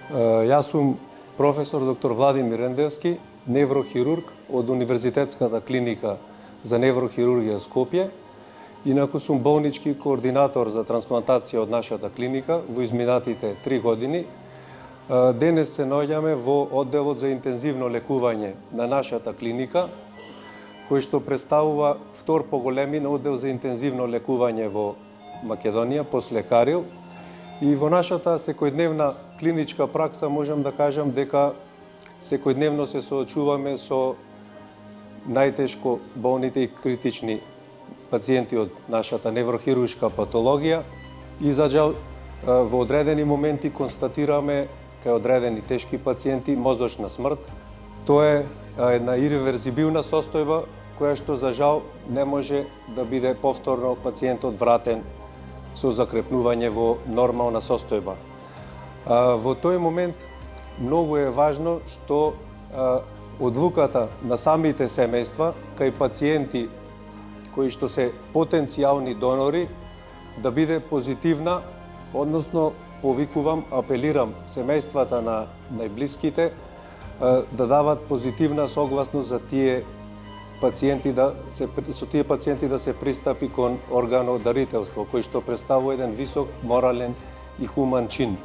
Јас сум професор доктор Владимир Ендевски, неврохирург од Универзитетската клиника за неврохирургија Скопје. Инаку сум болнички координатор за трансплантација од нашата клиника во изминатите 3 години. Денес се наоѓаме во одделот за интензивно лекување на нашата клиника, кој што представува втор по големина оддел за интензивно лекување во Македонија, после Карил. И во нашата секојдневна клиничка пракса можам да кажам дека секојдневно се соочуваме со најтешко болните и критични пациенти од нашата неврохируршка патологија и за жал во одредени моменти констатираме кај одредени тешки пациенти мозочна смрт. Тоа е една иреверзибилна состојба која што за жал не може да биде повторно пациентот вратен со закрепнување во нормална состојба. Во тој момент многу е важно што одлуката на самите семејства кај пациенти кои што се потенцијални донори да биде позитивна, односно повикувам, апелирам семејствата на најблиските да дават позитивна согласност за тие пациенти со тие пациенти да се пристапи кон органодарителство, кој што представува еден висок морален и хуман чин.